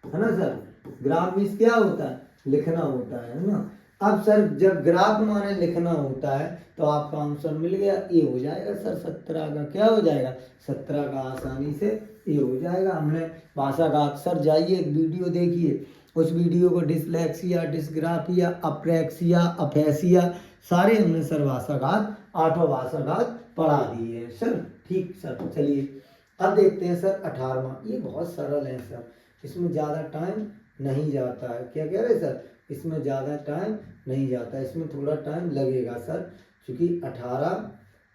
है ना सर। ग्राफ मीन्स क्या होता है? लिखना होता है ना। अब सर जब ग्राफ माने लिखना होता है तो आपका आंसर मिल गया, ये हो जाएगा सर 17 का। क्या हो जाएगा? 17 का आसानी से ये हो जाएगा। हमने भाषा का अक्सर जाइए एक वीडियो देखिए, उस वीडियो को डिसलेक्सिया, डिस्ग्राफिया, अप्रेक्सिया, अफेसिया सारे हमने सर भाषाघात, 8 भाषाघात पढ़ा दिए हैं सर। ठीक सर, चलिए अब देखते हैं सर 18वां। ये बहुत सरल है सर, इसमें ज़्यादा टाइम नहीं जाता है। क्या कह रहे सर? इसमें ज़्यादा टाइम नहीं जाता है, इसमें थोड़ा टाइम लगेगा सर, क्योंकि 18,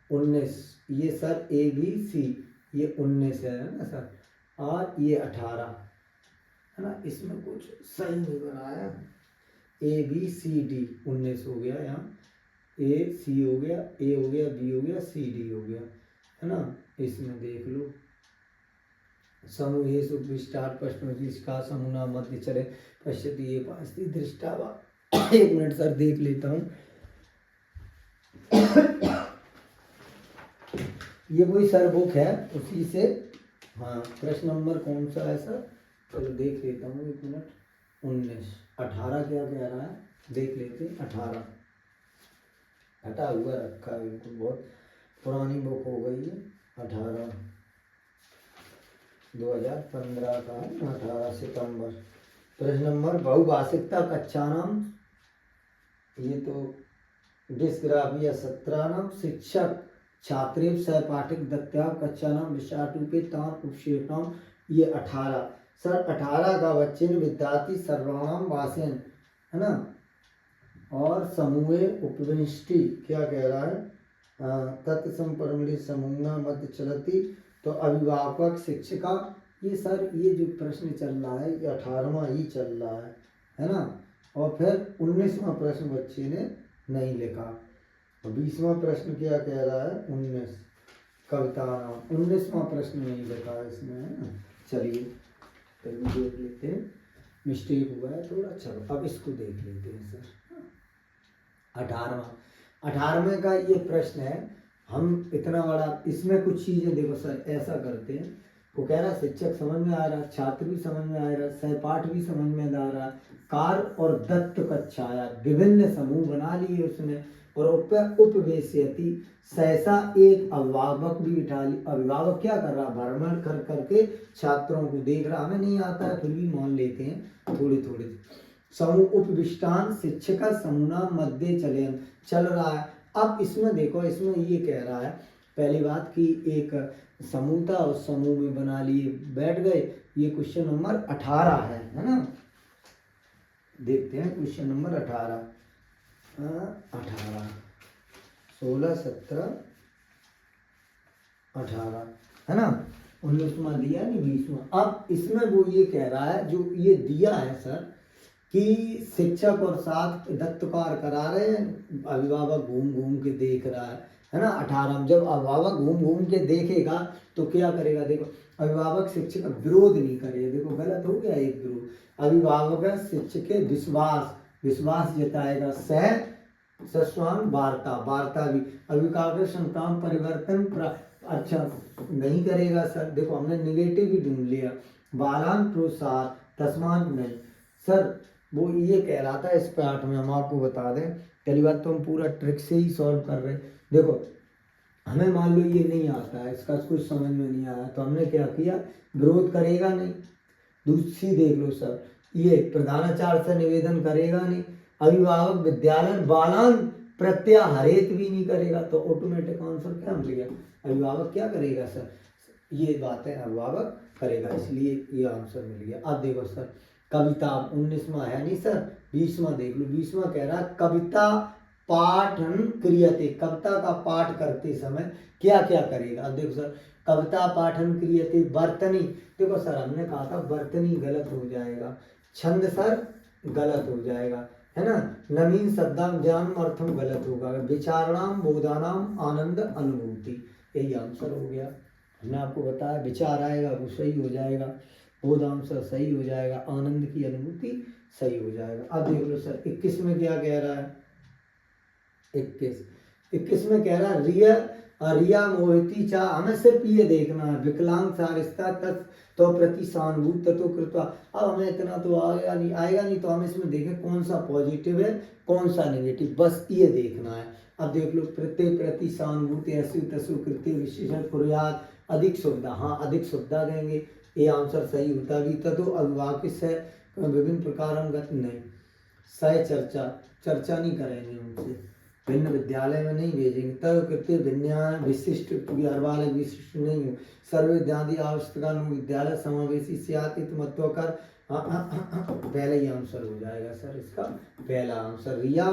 19 ये सर ABC ये 19 है ना सर, और ये 18 है ना। इसमें कुछ सही नहीं बनाया। ABCD 19 हो गया, यहाँ AC हो गया, A हो गया, B हो गया, CD हो गया, है ना। इसमें देख लो, समूहेषु विस्तार प्रश्नोत्तरी समूना मध्य चले पश्यति ये पास्ति दृष्टावा। एक मिनट सर देख लेता हूँ। ये कोई सर बुक है उसी से। हाँ, प्रश्न नंबर कौन सा है सर? चलो देख लेता हूँ, एक मिनट। 19, 18 क्या कह रहा है देख लेते। 18 हटा हुआ रखा है, बिल्कुल बहुत पुरानी बुक हो गई है। 18 2015 का है, 18 सितंबर। प्रश्न नंबर बहुभाषिकता कक्षा नाम, ये तो डिस्ग्राफिया 17 नाम, शिक्षक छात्रेव सहपाठिक दत्त्या कक्षा नाम विषाटूपे तान उपशेष नाम, ये 18 सर। 18 का बच्चे ने विद्यार्थी सर्वनाम वासेन, है ना, और समूहे उपविष्टि क्या कह रहा है? तत्समपरमणि समूह मध्य चलती, तो अभिभावक शिक्षिका, ये सर ये जो प्रश्न चल रहा है ये 18वां ही चल रहा है ना। और फिर 19वां प्रश्न बच्चे ने नहीं लिखा। 20वां प्रश्न क्या कह रहा है? 19 कविता नाम, 19वां प्रश्न नहीं लिखा है इसमें, है ना। चलिए फिर भी देख लेते हैं, मिस्टेक हुआ है थोड़ा। चलो अब इसको देख लेते हैं सर। 18वें का ये प्रश्न है। हम इतना बड़ा, इसमें कुछ चीज़ें देखो सर, ऐसा करते हैं। वो कह रहा शिक्षक समझ में आ रहा, छात्र भी समझ में आ रहा, सहपाठ भी समझ में आ रहा, कार और दत्त कक्षाया विभिन्न समूह बना लिए उसने, और उपवेशयति सहसा एक अभिभावक भी बिठा ली। अभिभावक क्या कर रहा? भ्रमण कर करके छात्रों को देख रहा। हमें नहीं आता है फिर भी मान लेते हैं थोड़े थोड़े। समूह उपविष्टान शिक्षिका समूना मध्य चलन चल रहा है। अब इसमें देखो, इसमें ये कह रहा है पहली बात कि एक समूह था, उस समूह में बना लिए बैठ गए। ये क्वेश्चन नंबर 18 है ना। देखते हैं क्वेश्चन नंबर 18 16 17 18 है ना। 19वां दिया नहीं, 20वां। अब इसमें वो ये कह रहा है, जो ये दिया है सर, कि शिक्षक और साथ दत्तकार करा रहे हैं, अभिभावक घूम घूम के देख रहा है ना। 18 जब अभिभावक घूम घूम के देखेगा तो क्या करेगा? देखो, अभिभावक शिक्षक का विरोध नहीं करेगा। देखो गलत हो गया एक विरोध। अभिभावक शिक्षक के विश्वास जताएगा। सस्वान वार्ता, वार्ता भी। अभिभावक संतान परिवर्तन अच्छा नहीं करेगा सर। देखो हमने निगेटिव भी ढूंढ लिया। बालान प्रोत्साहन, तस्मान नहीं सर। वो ये कह रहा था इस पार्ट में, हम आपको बता दें, पहली बात तो हम पूरा ट्रिक से ही सॉल्व कर रहे हैं। देखो हमें मान लो ये नहीं आता है, इसका कुछ समझ में नहीं आया, तो हमने क्या किया? विरोध करेगा नहीं। दूसरी देख लो सर, ये प्रधानाचार्य से निवेदन करेगा नहीं। अभिभावक विद्यालय बालान प्रत्याहरित भी नहीं करेगा, तो ऑटोमेटिक आंसर क्या मिल गया? अभिभावक क्या करेगा सर? ये बात है, अभिभावक करेगा, इसलिए ये आंसर मिल गया। अब देखो सर, कविता 19वां है नहीं सर, 20वां देख लो। 20वां कह रहा कविता पाठन क्रियते, कविता का पाठ करते समय क्या क्या करेगा? अब देखो सर, कविता पाठन क्रियते वर्तनी, देखो सर हमने कहा था वर्तनी गलत हो जाएगा, छंद सर गलत हो जाएगा, है ना। नवीन शब्दाम ज्ञानम अर्थम गलत होगा, विचारणाम बोधानाम आनंद अनुभूति, यही आंसर हो गया। हमने आपको बताया विचार आएगा वो सही हो जाएगा, बोधांश सही हो जाएगा, आनंद की अनुभूति सही हो जाएगा। अब देख लो सर 21 में क्या कह रहा है, 21 में कह रहा है रिया मोहिती चा, हमें सिर्फ ये देखना है विकलांग सारिस्ता तत् तो प्रति सहानुभूत तो कृत्वा। अब हमें इतना तो आएगा नहीं, तो हम इसमें देखें कौन सा पॉजिटिव है कौन सा नेगेटिव, बस ये देखना है। अब देख लो प्रति सहानुभूति ऐसी तसु कृत्य विशेषण कुर्यात अधिक सुविधा, हाँ अधिक सुविधा देंगे, ये आंसर सही होता भी। तो अविवाक्य से विभिन्न प्रकार नहीं, सह चर्चा नहीं करेंगे उनसे, भिन्न विद्यालय में नहीं भेजेंगे। तब कृत्य विज्ञान विशिष्ट, क्योंकि हर बालक विशिष्ट नहीं हो, सर्व विद्यादि आवश्यकता विद्यालय समावेशी सियातित महत्वकर, पहले ही आंसर हो जाएगा सर इसका पहला आंसर। रिया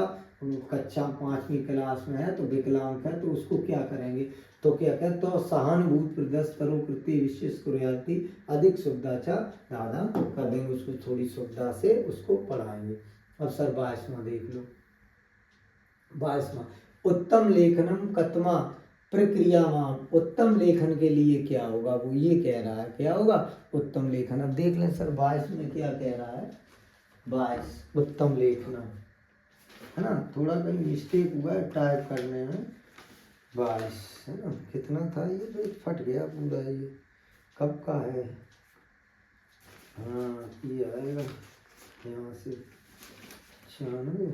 कक्षा 5वीं क्लास में है तो विकलांग है, तो उसको क्या करेंगे, तो क्या कहते तो सहानुभूत प्रदर्श करो कृत्य विशेष कुर्याती अधिक सुविधा दादा कर देंगे, उसको थोड़ी सुविधा से उसको पढ़ाएंगे। अब सर 22वां देख लो, 22वां उत्तम लेखनम कतमा प्रक्रियावान, उत्तम लेखन के लिए क्या होगा, वो ये कह रहा है क्या होगा उत्तम लेखन। अब देख लें सर 22 में क्या कह रहा है, 22 उत्तम लेखन है ना, थोड़ा कहीं मिस्टेक हुआ है टाइप करने में, 22 है ना, कितना था ये तो फट गया पूरा, ये कब का है, हाँ ये आएगा यहाँ से 96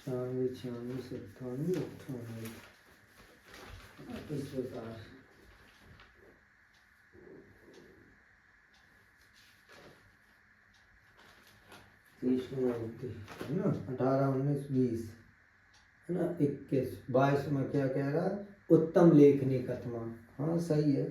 96 97 98 इस प्रकार। है ना 18 19 20 है ना 21 22 में क्या कह रहा है उत्तम लेखनी कथमा, हाँ सही है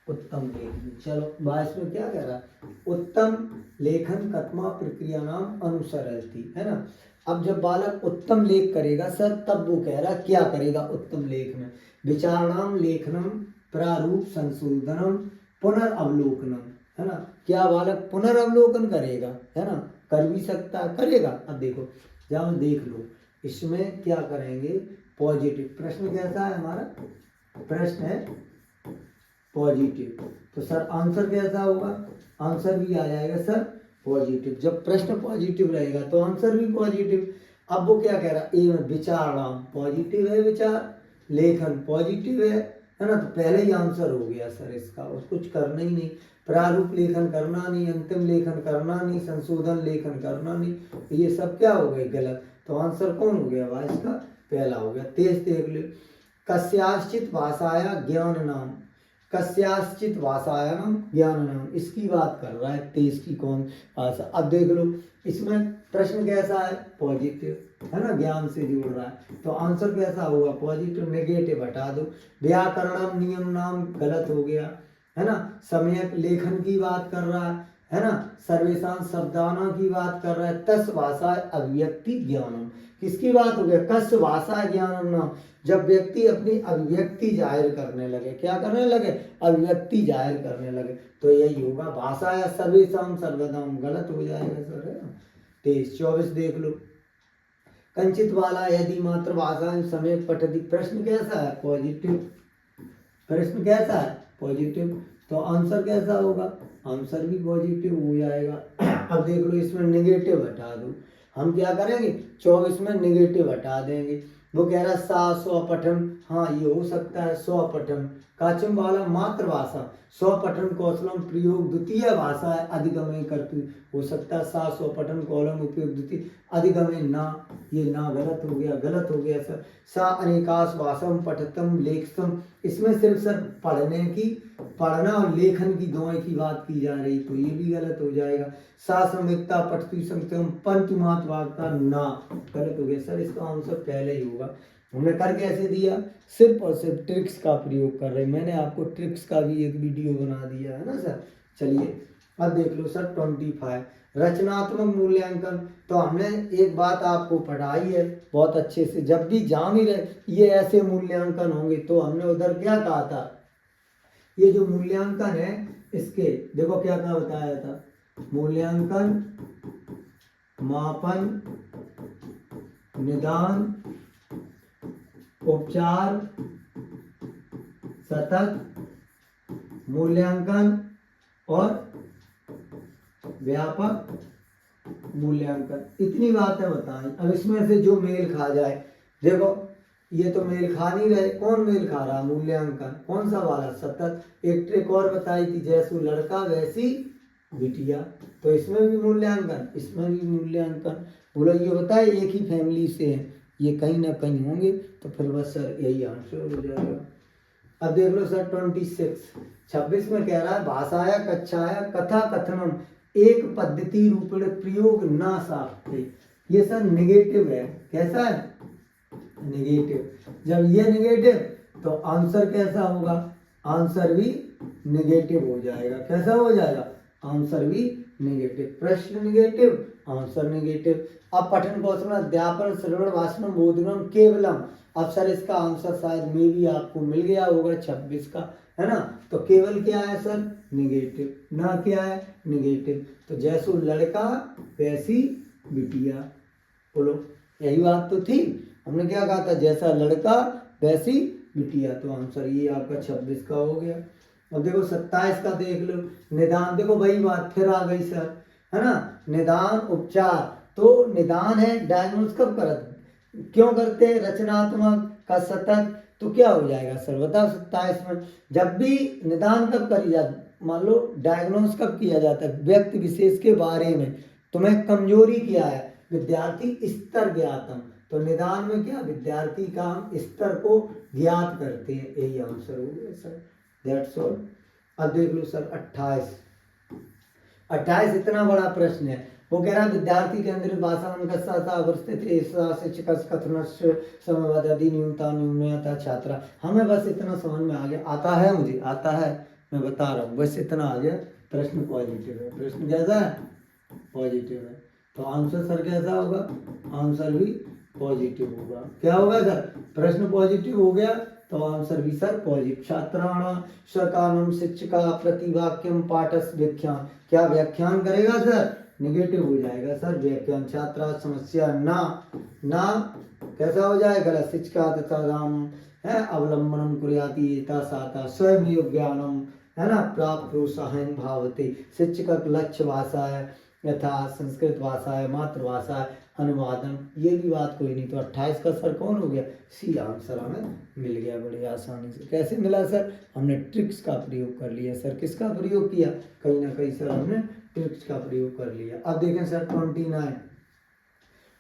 उत्तम लेखनी। चलो 22 में क्या कह रहा है उत्तम लेखन कथमा प्रक्रिया नाम अनुसरती, है ना। अब जब बालक उत्तम लेख करेगा सर, तब वो कह रहा क्या करेगा उत्तम लेख में, विचारणाम लेखनम प्रारूप संशोधनम पुनर्अवलोकनम, है ना। क्या बालक पुनर्अवलोकन करेगा, है ना, कर भी सकता है करेगा। अब देखो जब देख लो इसमें क्या करेंगे पॉजिटिव, प्रश्न कैसा है हमारा, प्रश्न है पॉजिटिव, तो सर आंसर कैसा होगा, आंसर भी आ जाएगा सर पॉजिटिव। जब प्रश्न पॉजिटिव रहेगा तो आंसर भी पॉजिटिव। अब वो क्या कह रहा है ए में विचारणाम पॉजिटिव है, विचार लेखन पॉजिटिव है ना, तो पहले ही आंसर हो गया सर इसका, और कुछ करना ही नहीं, प्रारूप लेखन करना नहीं, अंतिम लेखन करना नहीं, संशोधन लेखन करना नहीं, ये सब क्या हो गए गलत, तो आंसर कौन हो गया भाई इसका पहला हो गया। तेज देख लो कस्याश्चित भाषाया ज्ञान नाम, कस्याश्चित भाषायाम ज्ञान नाम, इसकी बात कर रहा है तेज की कौन भाषा। अब देख लो इसमें प्रश्न कैसा है पॉजिटिव, है ना, ज्ञान से जुड़ रहा है, तो आंसर कैसा होगा पॉजिटिव, नेगेटिव हटा दो। व्याकरणम नियम नाम गलत हो गया, है ना, सम्यक लेखन की बात कर रहा है ना, सर्वेशान शब्दाना की बात कर रहा है, तस् भाषा अभिव्यक्ति ज्ञानम, किसकी बात हो गया कस भाषा ज्ञानम नाम, जब व्यक्ति अपनी अभिव्यक्ति जाहिर करने लगे, क्या करने लगे अभिव्यक्ति जाहिर करने लगे, तो यही होगा भाषा या सर्वेशाम सर्वदाम, गलत हो जाएगा सर, है ना। 23 24 देख लो कंचित वाला यदि मातृभाषा समय पठती, प्रश्न कैसा है पॉजिटिव, प्रश्न कैसा है पॉजिटिव, तो आंसर कैसा होगा आंसर भी पॉजिटिव हो जाएगा। अब देख लो इसमें नेगेटिव हटा दो, हम क्या करेंगे 24 में नेगेटिव हटा देंगे। वो कह रहा है सा स्वपठन, हाँ ये हो सकता है स्वपठन, काचम वाला मातृभाषा, स्वपठन कौशलम प्रयोग द्वितीय भाषा है अधिगमय करतु, हो सकता है सा स्वपठन कौलम उपयोग द्वितीय अधिगमय ना, ये ना गलत हो गया, गलत हो गया सर। सा अनेकाश भाषम पठतम लेखतम, इसमें सिर्फ सर पढ़ने की, पढ़ना और लेखन की दोनों की बात की जा रही, तो ये भी गलत हो जाएगा। सा संविकता पठतु संगतम पंचमात वार्ता ना, गलत हो गया सर, इसका आंसर पहले ही होगा। हमने कर कैसे दिया, सिर्फ और सिर्फ ट्रिक्स का प्रयोग कर रहे हैं, मैंने आपको ट्रिक्स का भी एक वीडियो बना दिया है ना सर। चलिए अब देख लो सर 25 रचनात्मक मूल्यांकन, तो हमने एक बात आपको पढ़ाई है बहुत अच्छे से, जब भी जान ही रहे ये ऐसे मूल्यांकन होंगे, तो हमने उधर क्या कहा था, ये जो मूल्यांकन है इसके देखो क्या क्या बताया था, मूल्यांकन मापन, निदान, उपचार, सतत, मूल्यांकन और व्यापक मूल्यांकन। इतनी बातें बताई। अब इसमें से जो मेल खा जाए, देखो ये तो मेल खा नहीं रहे, कौन मेल खा रहा? मूल्यांकन। कौन सा वाला? सतत। एक ट्रिक और बताई थी, जैसू लड़का वैसी बिटिया, तो इसमें भी मूल्यांकन, इसमें भी मूल्यांकन। बोलो ये बताए एक ही फैमिली से हैं, ये कहीं ना कहीं होंगे, तो फिर बस सर यही आंसर हो जाएगा। अब देख लो सर 26 में कह रहा है भाषाया कक्षाया कथा कथनम एक पद्धति रूपेण प्रयोग न साधते। ये सर निगेटिव है। कैसा है? निगेटिव। जब ये निगेटिव तो आंसर कैसा होगा? आंसर भी निगेटिव हो जाएगा। कैसा हो जाएगा? आंसर भी निगेटिव। प्रश्न निगेटिव, आंसर निगेटिव। अब पठन कौशल अध्यापन श्रवण भाषण बोधनम केवलम। अब सर इसका आंसर शायद में भी आपको मिल गया होगा 26 का, है ना? तो केवल क्या है सर? निगेटिव। ना क्या है? निगेटिव। तो जैसो लड़का वैसी बिटिया। बोलो यही बात तो थी। हमने क्या कहा था? जैसा लड़का वैसी बिटिया। तो आंसर ये आपका 26 का हो गया। अब देखो 27 का देख लो। निदान, देखो वही बात फिर आ गई सर, है ना? निदान उपचार। तो निदान है डायग्नोज कब करते, क्यों करते हैं? रचनात्मक का सतत। तो क्या हो जाएगा सर बताओ 27 में? जब भी निदान कब करी जाती, मान लो डायग्नोज कब किया जाता है? व्यक्ति विशेष के बारे में तुम्हें कमजोरी क्या है, विद्यार्थी स्तर ज्ञातम। तो निदान में क्या? विद्यार्थी का हम स्तर को ज्ञात करते हैं। यही आंसर हो गया सर। That's all. अब देख लो सर 28 इतना बड़ा प्रश्न है। वो कह रहा है विद्यार्थी केंद्रित भाषण अवस्थित शिक्षक कथनस्य समयवादी न्यूनता न्यूनता छात्रा। हमें बस इतना समझ में आ गया, आता है, मुझे आता है, मैं बता रहा हूँ, बस इतना आ गया। प्रश्न पॉजिटिव है। प्रश्न कैसा है? पॉजिटिव है। तो आंसर सर कैसा होगा? आंसर भी पॉजिटिव होगा। क्या होगा सर? प्रश्न पॉजिटिव हो गया तो आंसर भी सर पॉजिटिव। छात्राणां सकामं शिक्षका प्रतिवाक्यम पाठस व्याख्यान। क्या व्याख्यान करेगा सर? निगेटिव हो जाएगा सर व्याख्यान। छात्रा समस्या ना कैसा हो जाएगा? गलत। शिक्षका तथा है अवलंबनम कुर्याति एता साता स्वयं ज्ञानम, है ना? प्राप्त प्रोत्साहन भावते। शिक्षक लक्ष्य भाषा है यथा संस्कृत भाषा है, मातृभाषा है, अनुवादन। ये भी बात कोई नहीं। तो 28 का सर कौन हो गया? सी आंसर हमें मिल गया बड़ी आसानी से। कैसे मिला सर? हमने ट्रिक्स का प्रयोग कर लिया सर। किसका प्रयोग किया? कहीं ना कहीं सर हमने ट्रिक्स का प्रयोग कर लिया। अब देखें सर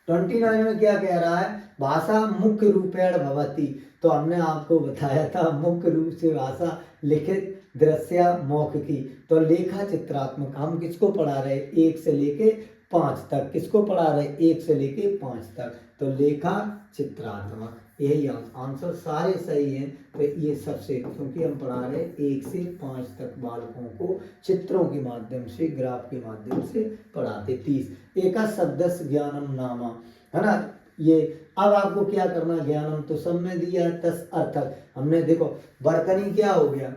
29 में क्या कह रहा है? भाषा मुख्य रूपेण भवति। तो हमने आपको बताया था मुख्य रूप से भाषा लिखित, दृश्य, मौखिकी। तो लेखा चित्रात्मक हम किसको पढ़ा रहे? 1 से लेके 5 तक। किसको पढ़ा रहे? 1 से लेके 5 तक। तो लेखा चित्रात्मक। यही आंसर सारे सही हैं। तो ये सबसे, क्योंकि हम पढ़ा रहे 1 से 5 तक बालकों को चित्रों के माध्यम से, ग्राफ के माध्यम से पढ़ाते। 30 एक शब्दस्य ज्ञानम नामा, है ना? ये अब आपको क्या करना? ज्ञानम तो सब में दिया, तस् अर्थक। हमने देखो वर्तनी क्या हो गया?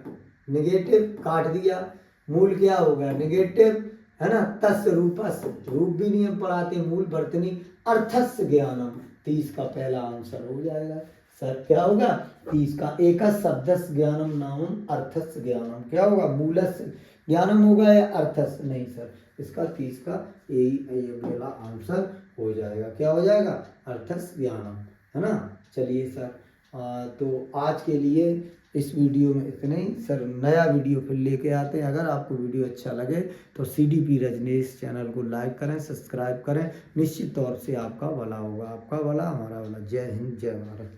निगेटिव, काट दिया। मूल क्या हो गया? निगेटिव, है ना? तस् रूपस, रूप भी नहीं हम पढ़ाते। मूल वर्तनी अर्थस्य ज्ञानम। 30 का पहला आंसर हो जाएगा सर। क्या होगा? 30 का एक शब्दस्य ज्ञानम नामम अर्थस्य ज्ञानम। क्या होगा? मूलस्य ज्ञानम होगा या अर्थस्य? नहीं सर, इसका 30 का यही वाला आंसर हो जाएगा। क्या हो जाएगा? अर्थस्य ज्ञानम, है ना? चलिए सर, तो आज के लिए इस वीडियो में इतने ही सर। नया वीडियो फिर लेके आते हैं। अगर आपको वीडियो अच्छा लगे तो CDP रजनीश चैनल को लाइक करें, सब्सक्राइब करें। निश्चित तौर से आपका भला होगा। आपका भला, हमारा भला। जय हिंद, जय भारत।